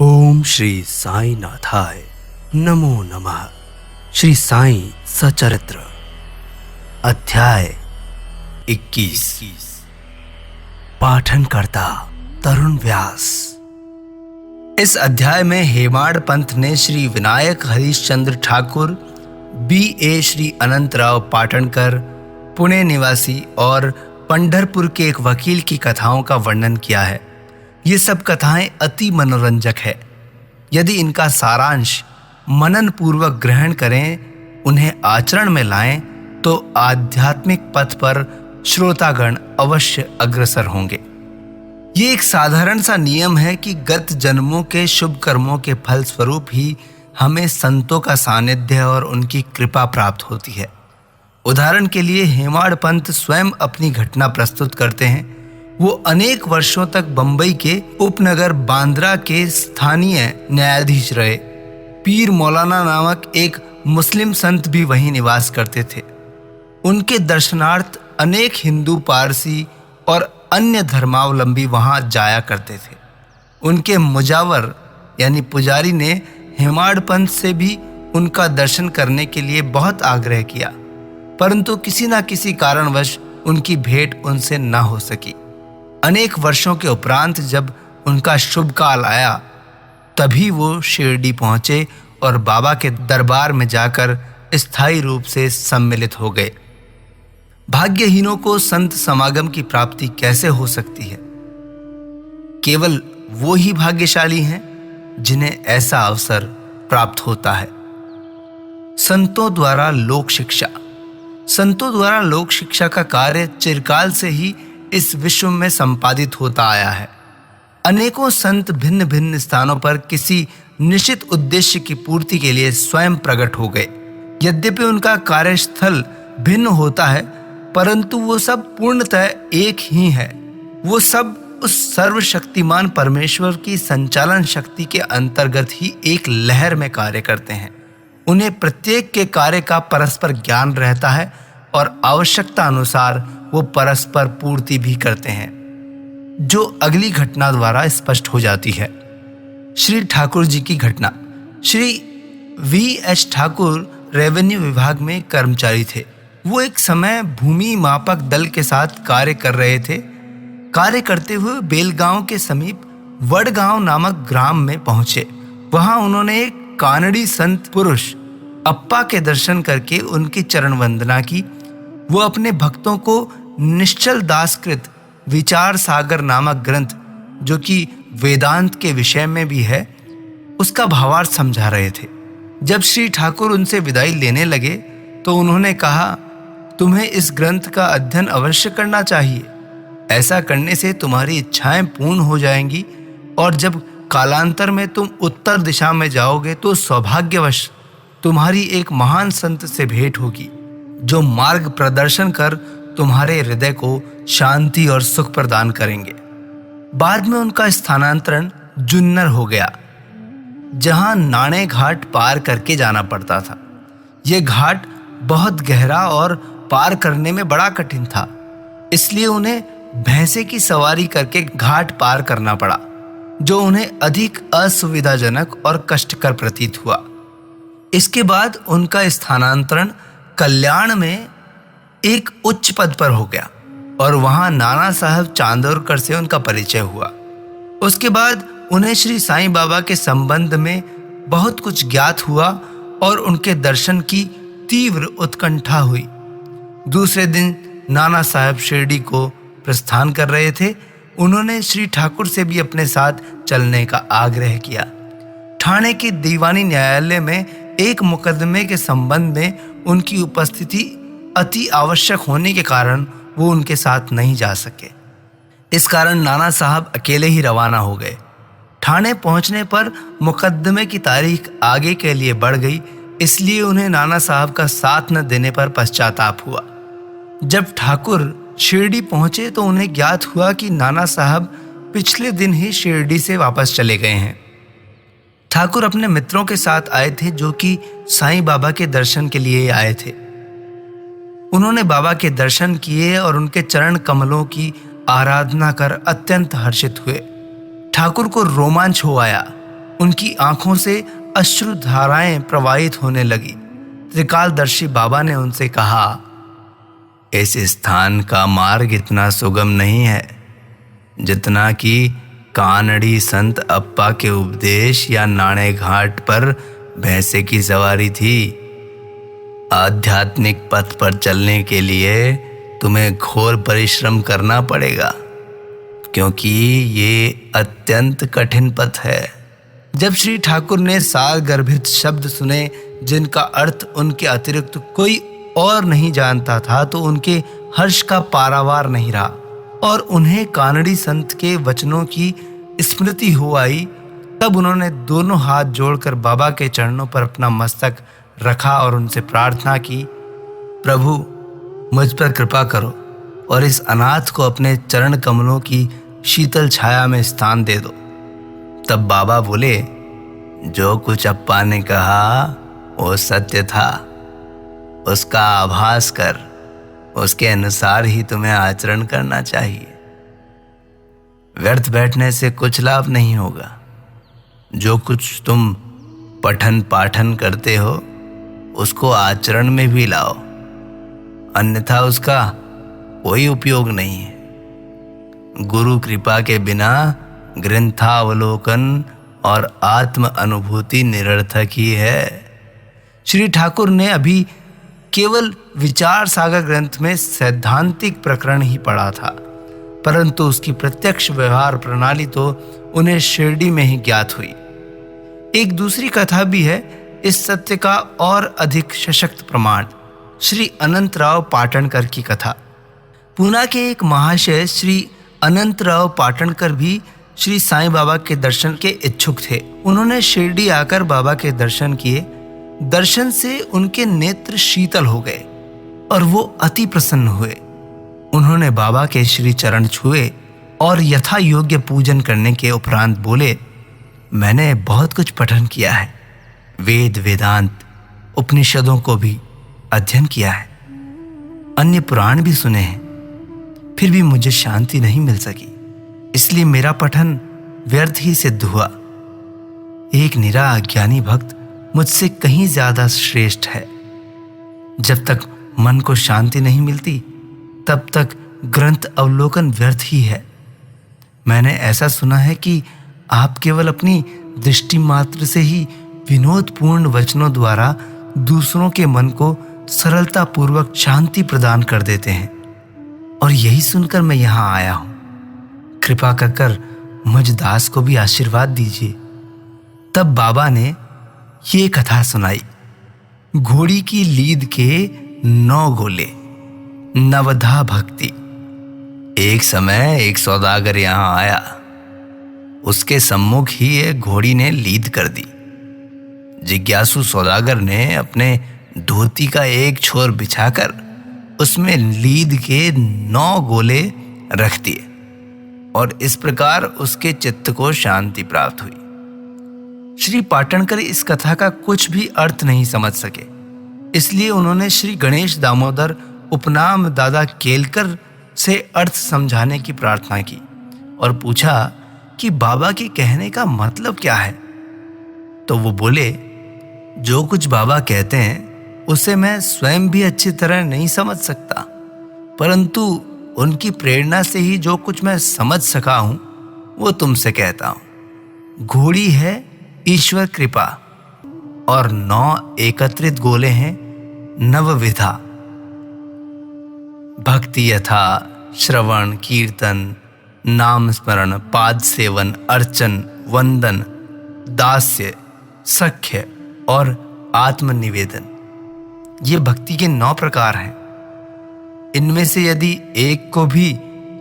ओम श्री साई नाथाय नमो नमः। श्री साई सचरित्र अध्याय 21। पाठन करता तरुण व्यास। इस अध्याय में हेमाड़ पंथ ने श्री विनायक हरिश्चंद्र ठाकुर, B.A. श्री अनंतराव पाटणकर, पुणे निवासी और पंढरपुर के एक वकील की कथाओं का वर्णन किया है। ये सब कथाएं अति मनोरंजक है। यदि इनका सारांश मनन पूर्वक ग्रहण करें, उन्हें आचरण में लाएं, तो आध्यात्मिक पथ पर श्रोतागण अवश्य अग्रसर होंगे। ये एक साधारण सा नियम है कि गत जन्मों के शुभ कर्मों के फल स्वरूप ही हमें संतों का सानिध्य और उनकी कृपा प्राप्त होती है। उदाहरण के लिए हेमाड़ पंथ स्वयं अपनी घटना प्रस्तुत करते हैं। वो अनेक वर्षों तक बंबई के उपनगर बांद्रा के स्थानीय न्यायाधीश रहे। पीर मौलाना नामक एक मुस्लिम संत भी वहीं निवास करते थे। उनके दर्शनार्थ अनेक हिंदू, पारसी और अन्य धर्मावलंबी वहां जाया करते थे। उनके मुजावर यानी पुजारी ने हेमाड़ पंथ से भी उनका दर्शन करने के लिए बहुत आग्रह किया, परंतु किसी न किसी कारणवश उनकी भेंट उनसे न हो सकी। अनेक वर्षों के उपरांत जब उनका शुभ काल आया, तभी वो शिरडी पहुंचे और बाबा के दरबार में जाकर स्थायी रूप से सम्मिलित हो गए। भाग्यहीनों को संत समागम की प्राप्ति कैसे हो सकती है? केवल वो ही भाग्यशाली हैं जिन्हें ऐसा अवसर प्राप्त होता है। संतों द्वारा लोक शिक्षा। संतों द्वारा लोक शिक्षा का कार्य चिरकाल से ही इस विश्व में संपादित होता आया है। अनेकों संत भिन्न भिन्न स्थानों पर किसी निश्चित उद्देश्य की पूर्ति के लिए स्वयं प्रकट हो गए। यद्यपि उनका कार्यस्थल भिन्न होता है, परंतु वो सब पूर्णतः एक ही है। वो सब उस सर्वशक्तिमान परमेश्वर की संचालन शक्ति के अंतर्गत ही एक लहर में कार्य करते हैं। उन्हें प्रत्येक के कार्य का परस्पर ज्ञान रहता है और आवश्यकता अनुसार वो परस्पर पूर्ति भी करते हैं, जो अगली घटना द्वारा स्पष्ट हो जाती है। श्री ठाकुर जी की घटना। श्री V.H. ठाकुर रेवेन्यू विभाग में कर्मचारी थे। वो एक समय भूमि मापक दल के साथ कार्य कर रहे थे। कार्य करते हुए बेलगांव के समीप वडगांव नामक ग्राम में पहुंचे। वहां उन्होंने एक कानड़ी संत पुरुष अप्पा के दर्शन करके उनकी चरण वंदना की। वो अपने भक्तों को निश्चल दासकृत विचार सागर नामक ग्रंथ, जो कि वेदांत के विषय में भी है, उसका भावार्थ समझा रहे थे। जब श्री ठाकुर उनसे विदाई लेने लगे तो उन्होंने कहा, तुम्हें इस ग्रंथ का अध्ययन अवश्य करना चाहिए। ऐसा करने से तुम्हारी इच्छाएं पूर्ण हो जाएंगी और जब कालांतर में तुम उत्तर दिशा में जाओगे तो सौभाग्यवश तुम्हारी एक महान संत से भेंट होगी, जो मार्ग प्रदर्शन कर तुम्हारे हृदय को शांति और सुख प्रदान करेंगे। बाद में उनका स्थानांतरण जुन्नर हो गया, जहां नाणे घाट पार करके जाना पड़ता था। यह घाट बहुत गहरा और पार करने में बड़ा कठिन था, इसलिए उन्हें भैंसे की सवारी करके घाट पार करना पड़ा, जो उन्हें अधिक असुविधाजनक और कष्टकर प्रतीत हुआ। इसके बाद उनका स्थानांतरण कल्याण में एक उच्च पद पर हो गया और वहां नाना साहब चांदोरकर से उनका परिचय हुआ। उसके बाद उन्हें श्री साईं बाबा के संबंध में बहुत कुछ ज्ञात हुआ और उनके दर्शन की तीव्र उत्कंठा हुई। दूसरे दिन नाना साहब शिरडी को प्रस्थान कर रहे थे। उन्होंने श्री ठाकुर से भी अपने साथ चलने का आग्रह किया। ठाणे के दीवानी न्यायालय में एक मुकदमे के संबंध में उनकी उपस्थिति अति आवश्यक होने के कारण वो उनके साथ नहीं जा सके। इस कारण नाना साहब अकेले ही रवाना हो गए। ठाणे पहुंचने पर मुकदमे की तारीख आगे के लिए बढ़ गई, इसलिए उन्हें नाना साहब का साथ न देने पर पश्चाताप हुआ। जब ठाकुर शिरडी पहुंचे तो उन्हें ज्ञात हुआ कि नाना साहब पिछले दिन ही शिरडी से वापस चले गए हैं। ठाकुर अपने मित्रों के साथ आए थे, जो कि साईं बाबा के दर्शन के लिए आए थे। उन्होंने बाबा के दर्शन किए और उनके चरण कमलों की आराधना कर अत्यंत हर्षित हुए। ठाकुर को रोमांच हो आया। उनकी आंखों से अश्रु धाराएं प्रवाहित होने लगी। त्रिकालदर्शी बाबा ने उनसे कहा, इस स्थान का मार्ग इतना सुगम नहीं है जितना कि कानड़ी संत अप्पा के उपदेश या नाणे घाट पर भैंसे की सवारी थी। आध्यात्मिक पथ पर चलने के लिए तुम्हें घोर परिश्रम करना पड़ेगा, क्योंकि ये अत्यंत कठिन पथ है। जब श्री ठाकुर ने सार गर्भित शब्द सुने जिनका अर्थ उनके अतिरिक्त कोई और नहीं जानता था, तो उनके हर्ष का पारावार नहीं रहा और उन्हें कानड़ी संत के वचनों की स्मृति हो आई। तब उन्होंने दोनों हाथ जोड़कर बाबा के चरणों पर अपना मस्तक रखा और उनसे प्रार्थना की, प्रभु मुझ पर कृपा करो और इस अनाथ को अपने चरण कमलों की शीतल छाया में स्थान दे दो। तब बाबा बोले, जो कुछ अप्पा ने कहा वो सत्य था, उसका आभास कर, उसके अनुसार ही तुम्हें आचरण करना चाहिए। व्यर्थ बैठने से कुछ लाभ नहीं होगा। जो कुछ तुम पठन पाठन करते हो उसको आचरण में भी लाओ, अन्यथा उसका कोई उपयोग नहीं है। गुरु कृपा के बिना ग्रंथावलोकन और आत्म अनुभूति निरर्थक ही है। श्री ठाकुर ने अभी केवल विचार सागर ग्रंथ में सैद्धांतिक प्रकरण ही पढ़ा था, परंतु उसकी प्रत्यक्ष व्यवहार प्रणाली तो उन्हें शिरडी में ही ज्ञात हुई। एक दूसरी कथा भी है इस सत्य का और अधिक सशक्त प्रमाण, श्री अनंतराव पाटणकर की कथा। पूना के एक महाशय श्री अनंतराव पाटणकर भी श्री साईं बाबा के दर्शन के इच्छुक थे। उन्होंने शिरडी आकर बाबा के दर्शन किए। दर्शन से उनके नेत्र शीतल हो गए और वो अति प्रसन्न हुए। उन्होंने बाबा के श्री चरण छुए और यथा योग्य पूजन करने के उपरांत बोले, मैंने बहुत कुछ पठन किया है, वेद वेदांत उपनिषदों को भी अध्ययन किया है, अन्य पुराण भी सुने हैं, फिर भी मुझे शांति नहीं मिल सकी, इसलिए मेरा पठन व्यर्थ ही सिद्ध हुआ। एक निरा अज्ञानी भक्त मुझसे कहीं ज्यादा श्रेष्ठ है। जब तक मन को शांति नहीं मिलती तब तक ग्रंथ अवलोकन व्यर्थ ही है। मैंने ऐसा सुना है कि आप केवल अपनी दृष्टि मात्र से ही विनोदपूर्ण वचनों द्वारा दूसरों के मन को सरलता पूर्वक शांति प्रदान कर देते हैं, और यही सुनकर मैं यहाँ आया हूँ। कृपा कर मुझ दास को भी आशीर्वाद दीजिए। तब बाबा ने ये कथा सुनाई। घोड़ी की लीद के 9 गोले, नवधा भक्ति। एक समय एक सौदागर यहाँ आया। उसके सम्मुख ही एक घोड़ी ने लीद कर दी। जिज्ञासु सौदागर ने अपने धोती का एक छोर बिछाकर उसमें लीद के 9 गोले रख दिए और इस प्रकार उसके चित्त को शांति प्राप्त हुई। श्री पाटणकर इस कथा का कुछ भी अर्थ नहीं समझ सके, इसलिए उन्होंने श्री गणेश दामोदर उपनाम दादा केलकर से अर्थ समझाने की प्रार्थना की और पूछा कि बाबा के कहने का मतलब क्या है। तो वो बोले, जो कुछ बाबा कहते हैं उसे मैं स्वयं भी अच्छी तरह नहीं समझ सकता, परंतु उनकी प्रेरणा से ही जो कुछ मैं समझ सका हूं वो तुमसे कहता हूं। घोड़ी है ईश्वर कृपा और 9 एकत्रित गोले हैं नवविधा। भक्ति यथा श्रवण कीर्तन नाम स्मरण पाद सेवन अर्चन वंदन दास्य सख्य और आत्मनिवेदन, ये भक्ति के 9 प्रकार हैं। इनमें से यदि एक को भी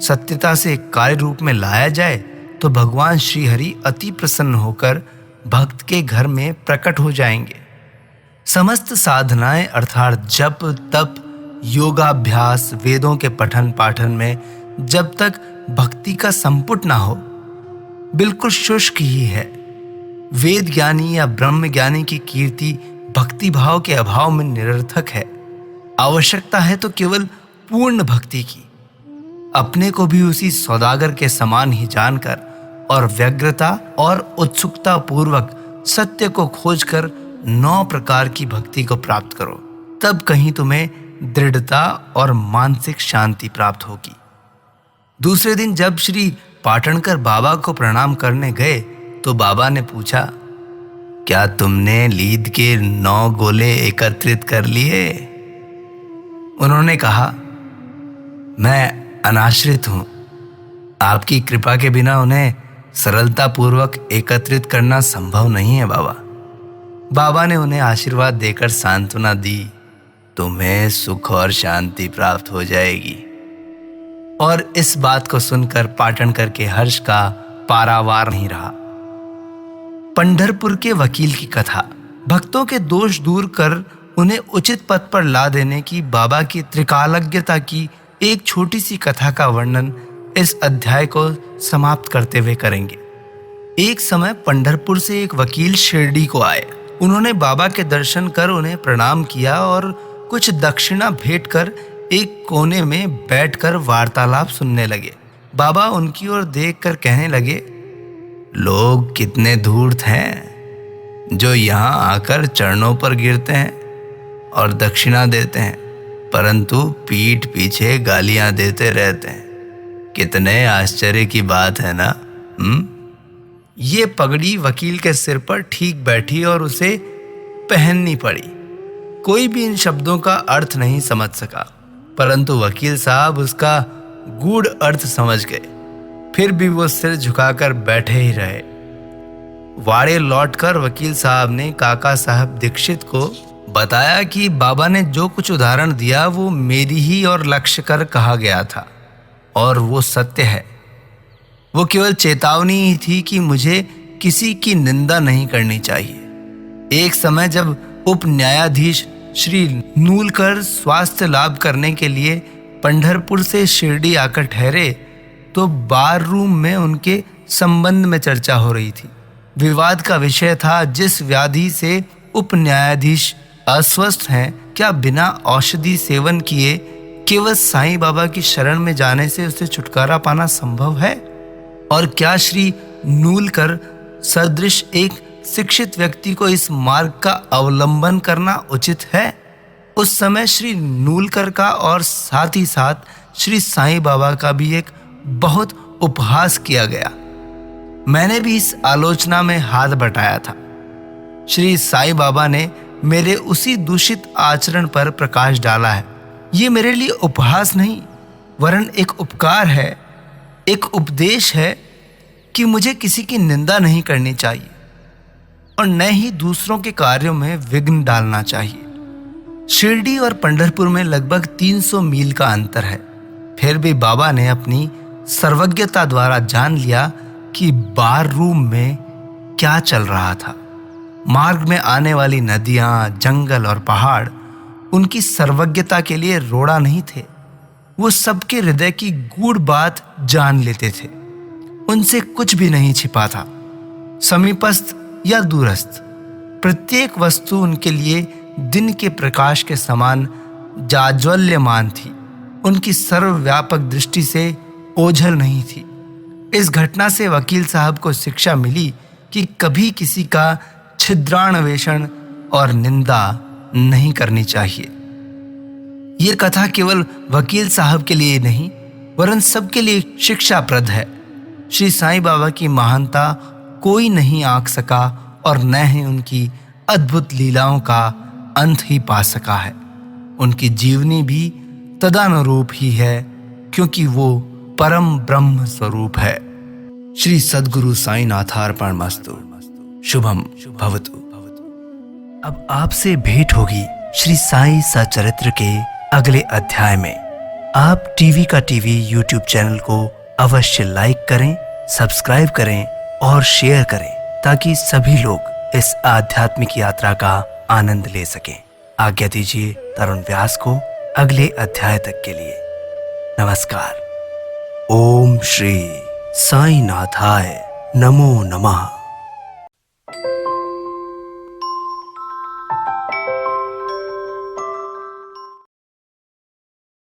सत्यता से कार्य रूप में लाया जाए तो भगवान श्री हरि अति प्रसन्न होकर भक्त के घर में प्रकट हो जाएंगे। समस्त साधनाएं अर्थात जप तप योगाभ्यास वेदों के पठन पाठन में जब तक भक्ति का संपुट ना हो बिल्कुल शुष्क ही है। वेद ज्ञानी या ब्रह्म ज्ञानी की कीर्ति भक्ति भाव के अभाव में निरर्थक है। आवश्यकता है तो केवल पूर्ण भक्ति की। अपने को भी उसी सौदागर के समान ही जानकर और व्यग्रता और उत्सुकता पूर्वक सत्य को खोजकर 9 प्रकार की भक्ति को प्राप्त करो। तब कहीं तुम्हें दृढ़ता और मानसिक शांति प्राप्त होगी। दूसरे दिन जब श्री पाटणकर बाबा को प्रणाम करने गए तो बाबा ने पूछा, क्या तुमने लीद के 9 गोले एकत्रित कर लिए? उन्होंने कहा, मैं अनाश्रित हूं, आपकी कृपा के बिना उन्हें सरलता पूर्वक एकत्रित करना संभव नहीं है बाबा। बाबा ने उन्हें आशीर्वाद देकर सांत्वना दी, तुम्हें सुख और शांति प्राप्त हो जाएगी। और इस बात को सुनकर पाटणकर के हर्ष का पारावार नहीं रहा। पंढरपुर के वकील की कथा। भक्तों के दोष दूर कर उन्हें उचित पथ पर ला देने की बाबा की त्रिकालज्ञता की एक छोटी सी कथा का वर्णन इस अध्याय को समाप्त करते हुए करेंगे। एक समय पंढरपुर से एक वकील शिरडी को आए। उन्होंने बाबा के दर्शन कर उन्हें प्रणाम किया और कुछ दक्षिणा भेंट कर एक कोने में बैठकर वार्तालाप सुनने लगे। बाबा उनकी ओर देखकर कहने लगे, लोग कितने धूर्त हैं जो यहाँ आकर चरणों पर गिरते हैं और दक्षिणा देते हैं, परंतु पीठ पीछे गालियां देते रहते हैं। कितने आश्चर्य की बात है ना? ये पगड़ी वकील के सिर पर ठीक बैठी और उसे पहननी पड़ी। कोई भी इन शब्दों का अर्थ नहीं समझ सका, परंतु वकील साहब उसका गूढ़ अर्थ समझ गए। फिर भी वो सिर झुकाकर बैठे ही रहे। वाड़े लौटकर वकील साहब ने काका साहब दीक्षित को बताया कि बाबा ने जो कुछ उदाहरण दिया वो मेरी ही और लक्ष्य कर कहा गया था और वो सत्य है। वो केवल चेतावनी ही थी कि मुझे किसी की निंदा नहीं करनी चाहिए। एक समय जब उप न्यायाधीश श्री नूलकर स्वास्थ्य लाभ करने के लिए पंढरपुर से शिरडी आकर ठहरे तो बार रूम में उनके संबंध में चर्चा हो रही थी। विवाद का विषय था, जिस व्याधि से उप न्यायाधीश अस्वस्थ हैं, क्या बिना औषधि सेवन किए केवल साईं बाबा की शरण में जाने से उसे छुटकारा पाना संभव है? और क्या श्री नूलकर सदृश एक शिक्षित व्यक्ति को इस मार्ग का अवलंबन करना उचित है? उस समय श्री नूलकर का और साथ ही साथ श्री साईं बाबा का भी एक बहुत उपहास किया गया। मैंने भी इस आलोचना में हाथ बटाया था। श्री साईं बाबा ने मेरे उसी दूषित आचरण पर प्रकाश डाला है। ये मेरे लिए उपहास नहीं, वरन एक उपकार है, एक उपदेश है कि मुझे किसी की निंदा नहीं करनी चाहिए और न ही दूसरों के कार्यों में विघ्न डालना चाहिए। शिरडी और पंढरपुर में लगभग 300 मील का अंतर है। फिर भी बाबा ने अपनी सर्वज्ञता द्वारा जान लिया कि बार रूम में क्या चल रहा था। मार्ग में आने वाली नदियां, जंगल और पहाड़ उनकी सर्वज्ञता के लिए रोड़ा नहीं थे। वो सबके हृदय की गूढ़ बात जान लेते थे। उनसे कुछ भी नहीं छिपा था। समीपस्थ या दूरस्थ प्रत्येक वस्तु उनके लिए दिन के प्रकाश के समान जाज्वल्यमान थी। उनकी सर्वव्यापक दृष्टि से ओझल नहीं थी। इस घटना से वकील साहब को शिक्षा मिली कि कभी किसी का छिद्रान्वेषण और निंदा नहीं करनी चाहिए। ये कथा केवल वकील साहब के लिए नहीं, वरन सबके लिए शिक्षाप्रद है। श्री साईं बाबा की महानता कोई नहीं आंक सका और न ही उनकी अद्भुत लीलाओं का अंत ही पा सका है। उनकी जीवनी भी तदानुरूप ही है, क्योंकि वो परम ब्रह्म स्वरूप है। श्री सद्गुरु साईनाथार्पणमस्तु। शुभम भवतु। अब आपसे भेंट होगी श्री साईं सचरित्र के अगले अध्याय में। आप टीवी का टीवी यूट्यूब चैनल को अवश्य लाइक करें, सब्सक्राइब करें और शेयर करें, ताकि सभी लोग इस आध्यात्मिक यात्रा का आनंद ले सकें। आज्ञा दीजिए तरुण व्यास को अगले अध्याय तक के लिए। नमस्कार। ओम श्री साईनाथाय नमो नमः।